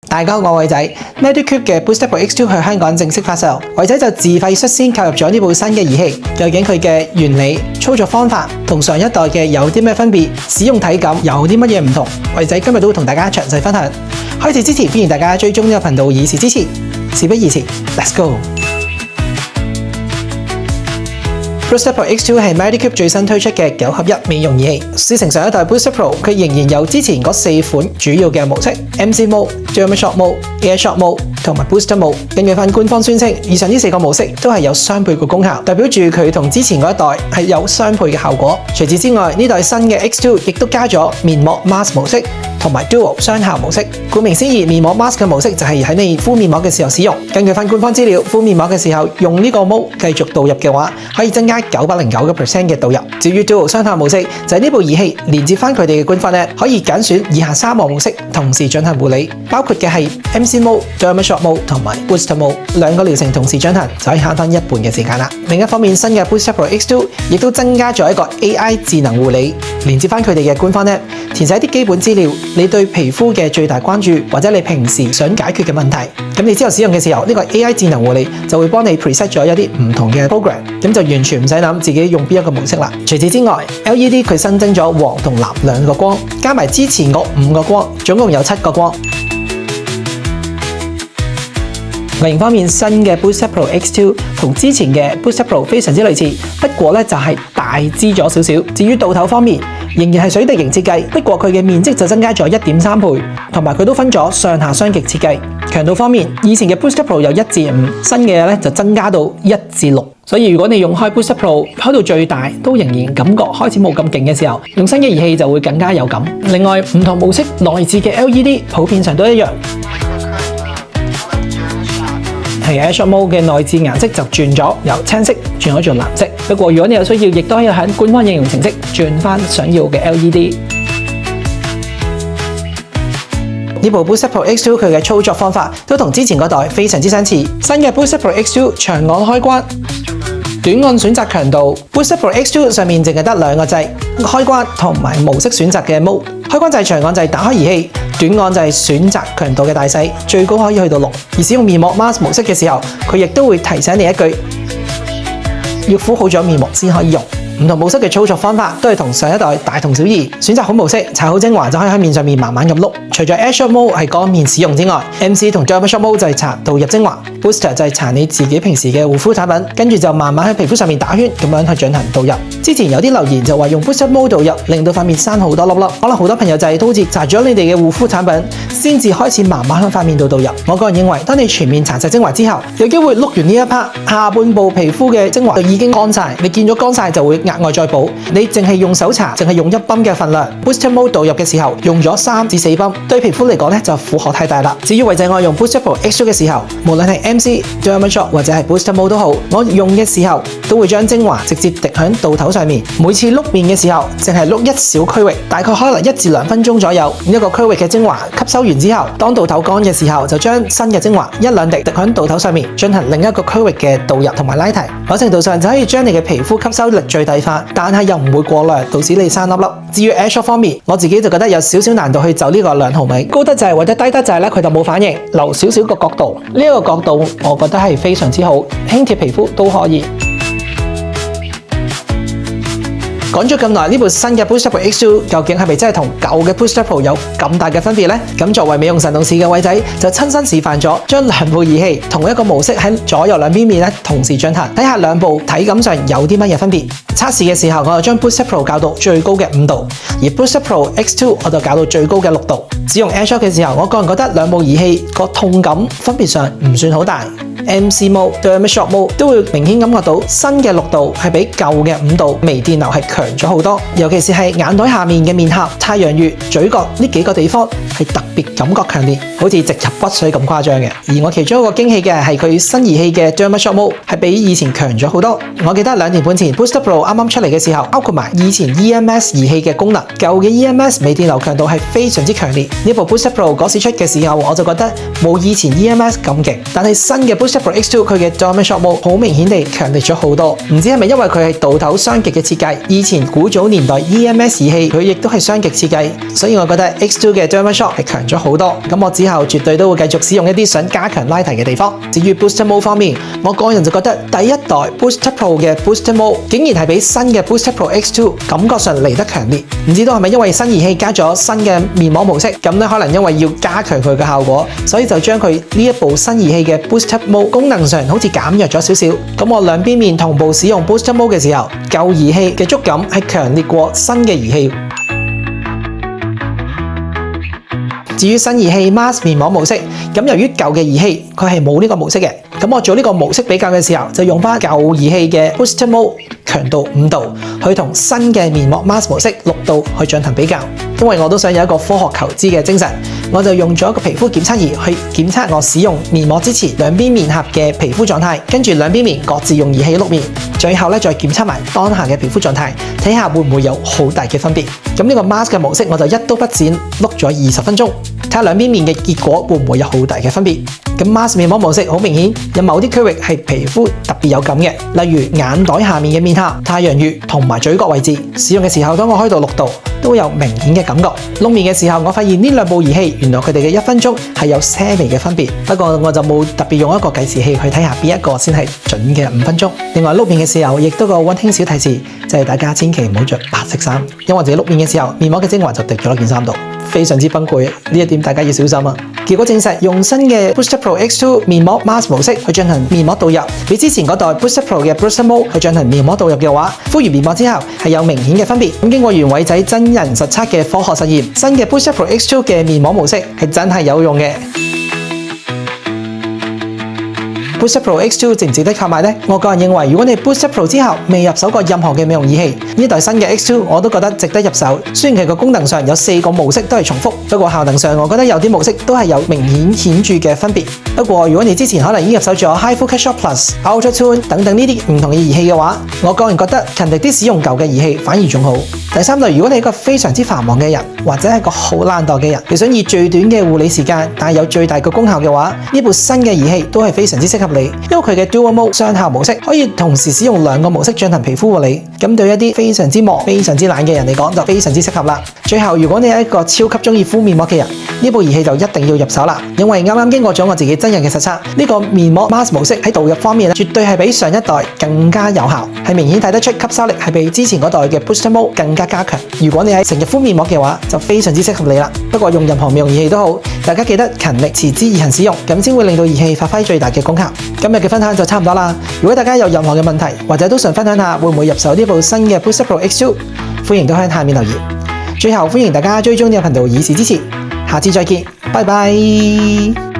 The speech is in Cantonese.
大家好，我係偉仔。Medicube 嘅 Booster Pro X2 喺香港正式發售，偉仔就自費率先購入咗呢部新嘅儀器。究竟佢嘅原理、操作方法同上一代嘅有啲咩分別？使用體感有啲乜嘢唔同？偉仔今日都會同大家詳細分享。開始之前，歡迎大家追蹤呢個頻道以示支持。事不宜遲 ，Let's go！Booster Pro X2 係 Medicube 最新推出嘅9合1美容儀器。試乘上一代 Booster Pro， 佢仍然有之前嗰4款主要嘅模式 ：MC Mode、Derma Shock Mode、Air Shock Mode 同埋 Booster Mode。根據翻官方宣稱，以上呢4個模式都係有雙倍嘅功效，代表住佢同之前嗰一代係有雙倍嘅效果。除此之外，呢代新嘅 X2 亦都加咗面膜 Mask 模式同埋 Dual 雙效模式。顧名思義，面膜 Mask 嘅模式就係喺你敷面膜嘅時候使用。根據翻官方資料，敷面膜嘅時候用呢個 Mode 繼續導入嘅話，可以增加909% 嘅導入。至於 Dual 雙效模式，就係呢部儀器連接翻佢哋嘅官方 App， 可以揀選以下3個模式同時進行護理，包括嘅係 MC Mode、Derma Shock Mode 同埋 Booster Mode。2個療程同時進行就可以慳翻1半嘅時間啦。另一方面，新嘅 Booster Pro X2 亦都增加咗一個 AI 智能護理，連接翻佢哋嘅官方 App， 填寫一啲基本資料，你對皮膚嘅最大關注或者你平時想解決嘅問題，咁你之後使用嘅時候，呢個 AI 智能護理就會幫你 preset 咗一啲唔同嘅 program， 咁就完全唔使諗自己用邊一個模式啦。除此之外 ，LED 佢新增咗黃同藍2個光，加埋之前嗰5個光，總共有7個光。外形方面，新嘅 Booster Pro X2 同之前嘅 Booster Pro 非常之類似，不過咧就係大支咗少少。至於導頭方面，仍然係水滴型設計，不過佢嘅面積就增加咗 1.3 倍，同埋佢都分咗上下雙極設計。強度方面，以前嘅 Booster Pro 有1至5，新嘅咧就增加到1至6。所以如果你用開 Booster Pro 開到最大，都仍然感覺開始冇咁勁嘅時候，用新嘅儀器就會更加有感。另外，唔同模式內置嘅 LED 普遍上都一樣。係 Air Shock Mode 嘅內置顏色就轉咗，由青色轉咗做藍色。不過如果你有需要，亦都可以喺官方應用程式轉翻想要嘅 LED。呢部 Booster Pro X2 佢嘅操作方法都同之前嗰代非常之相似。新嘅 Booster Pro X2 長按開關，短按選擇強度。Booster Pro X2 上面淨係得2個掣，開關同埋模式選擇嘅 Mode。開關掣長按掣打開儀器，短按掣選擇強度嘅大細，最高可以去到6。而使用面膜 Mask 模式嘅時候，佢亦都會提醒你一句，要敷好咗面膜先可以用。唔同模式嘅操作方法都係同上一代大同小異。選擇好模式，搽好精華就可以喺面上面慢慢咁碌。除咗 Air Shock Mode 係乾面使用之外 ，MC 同 Derma Shock Mode 就係搽導入精華 ，Booster 就係搽你自己平時嘅護膚產品，跟住就慢慢喺皮膚上面打圈咁樣去進行導入。之前有啲留言就話用 Booster Mode 導入，令到塊面生好多粒粒，可能好多朋友就係都好似搽咗你哋嘅護膚產品，先至開始慢慢喺塊面度導入。我個人認為，當你全面搽晒精華之後，有機會碌完呢一 part， 下半部皮膚嘅精華就已經乾晒，你見咗乾晒就會額外再補。你淨係用手搽，淨係用1泵嘅份量 ，Booster Mode 導入嘅時候用咗3至4泵，對皮膚嚟講咧就負荷太大啦。至於偉仔我用 Booster Pro X2 嘅時候，無論係 MC、Derma Shock 或者係 Booster Mode 都好，我用嘅時候都會將精華直接滴響導頭上面。每次碌面嘅時候，淨係碌一小區域，大概可能1至2分鐘左右。一個區域嘅精華吸收完之後，當導頭乾嘅時候，就將新嘅精華1、2滴滴響導頭上面，進行另一個區域嘅導入同埋拉提。某程度上就可以將你嘅皮膚吸收力最大化，但係又唔會過量，導致你生粒粒。至於 Air Shock 方面，我自己就覺得有少少難度去走呢個2毫米，高得滯或者低得滯咧，佢就冇反應，留少少個角度。呢一個角度我覺得係非常之好，輕貼皮膚都可以。講咗咁耐，呢部新嘅 Booster Pro X2 究竟係咪真係同舊嘅 Booster Pro 有咁大嘅分別呢？咁作為美容神同事嘅偉仔就親身示範咗，將2部儀器同一個模式喺左右兩邊面同時進行，睇下2部體感上有啲乜嘢分別。測試嘅時候，我就將 Booster Pro 校到最高嘅5度，而 Booster Pro X2 我就校到最高嘅6度。使用 Air Shock 嘅時候，我個人覺得2部儀器個痛感分別上唔算好大。MC Mode、Derma Shock Mode 都會明顯感覺到新嘅6度係比舊嘅5度微電流係強咗好多，尤其是係眼袋下面嘅面頰、太陽穴、嘴角呢幾個地方係特別感覺強烈，好似直入骨髓咁誇張嘅。而我其中一個驚喜嘅係佢新儀器嘅 Derma Shock Mode 係比以前強咗好多。我記得2年半前 Booster Pro 啱啱出嚟嘅時候，包括埋以前 EMS 儀器嘅功能，舊嘅 EMS 微電流強度係非常之強烈。呢部 Booster Pro 嗰時出嘅時候，我就覺得冇以前 EMS 咁勁，但係新嘅 Booster Booster Pro X2 佢嘅 Diamond Shot Mode 好明顯地強力咗好多，唔知係咪因為佢係導頭雙極嘅設計，以前古早年代 EMS 儀器佢亦都係雙極設計，所以我覺得 X2 嘅 Diamond Shot 係強咗好多。咁我之後絕對都會繼續使用一啲想加強拉提嘅地方。至於 Booster Mode 方面，我個人就覺得第一代 Booster Pro 嘅 Booster Mode 竟然係比新嘅 Booster Pro X2 感覺上嚟得強烈，唔知道係咪因為新儀器加咗新嘅面膜模式，咁咧可能因為要加強佢嘅效果，所以就將佢呢一部新儀器嘅 Booster Mode 功能上好似減弱咗少少。咁我兩邊面同步使用 Booster Mode 嘅時候，舊儀器嘅觸感係強烈過新嘅儀器。至於新儀器 Mask 面膜模式，咁由於舊嘅儀器佢係冇呢個模式嘅，咁我做呢個模式比較嘅時候，就用翻舊儀器嘅 Booster Mode 強度5度，去同新嘅面膜 Mask 模式6度去進行比較。因為我都想有一個科學求知嘅精神，我就用咗一個皮膚檢測儀去檢測我使用面膜之前兩邊面頰嘅皮膚狀態，跟住兩邊面各自用儀器碌面，最後咧再檢測埋當下嘅皮膚狀態，睇下會唔會有好大嘅分別。咁呢個 Mask 嘅模式我就一刀不剪碌咗20分鐘，睇下兩邊面嘅結果會唔會有好大嘅分別。咁 Mask 面膜模式好明顯，有某啲區域係皮膚特別有感嘅，例如眼袋下面嘅面頰、太陽穴同埋嘴角位置。使用嘅時候，當我開到6度，都有明顯嘅感覺。碌面嘅時候，我發現呢兩部儀器原來佢哋嘅1分鐘係有些微嘅分別，不過我就冇特別用一個計時器去睇下邊一個先係準嘅5分鐘。另外碌面嘅時候，亦都個溫馨小提示，就係大家千祈唔好着白色衫，因為我自己碌面嘅時候，面膜嘅精華就滴咗落件衫度，非常之崩潰。呢一點大家要小心啊！結果證實用新嘅 Booster Pro X2 面膜 Mask 模式去進行面膜導入，比之前嗰代 Booster Pro 嘅 Booster Mode 去進行面膜導入嘅話，敷完面膜之後係有明顯嘅分別。咁經過原偉仔真人實測嘅科學實驗，新嘅 Booster Pro X2 嘅面膜模式係真係有用嘅。Booster Pro X2 值唔值得購買呢？我個人認為，如果你 Booster Pro 之後未入手過任何嘅美容儀器，呢代新嘅 X2 我都覺得值得入手。雖然佢個功能上有4個模式都係重複，不過效能上我覺得有啲模式都係有明顯著嘅分別。不過如果你之前可能已經入手咗 HIFU Catch-Up Plus、Ultra Tune 等等呢啲唔同嘅儀器嘅話，我個人覺得勤力啲使用舊嘅儀器反而仲好。第三類，如果你係一個非常之繁忙嘅人，或者係個好懶惰嘅人，你想以最短嘅護理時間，但係有最大嘅功效嘅話，呢部新嘅儀器都係非常之適合你，因為佢嘅 Dual Mode 雙效模式可以同時使用2個模式進行皮膚護理，咁對一啲非常之忙、非常之懶嘅人嚟講就非常之適合啦。最後，如果你係一個超級中意敷面膜嘅人，呢部儀器就一定要入手啦，因為啱啱經過咗我自己真人嘅實測，呢個面膜 Mask 模式喺導入方面絕對係比上一代更加有效，係明顯睇得出吸收力係比之前嗰代嘅 Booster Mode 更加加強。如果你係成日敷面膜嘅話，就非常之適合你啦。不過用任何美容儀器都好，大家記得勤力持之以恆使用，咁先會令到儀器發揮最大嘅功效。今日嘅分享就差唔多啦。如果大家有任何嘅問題，或者都想分享下會唔會入手呢部新嘅 Booster Pro X2，歡迎都喺下面留言。最後歡迎大家追蹤呢個頻道以示支持，下次再見，拜拜。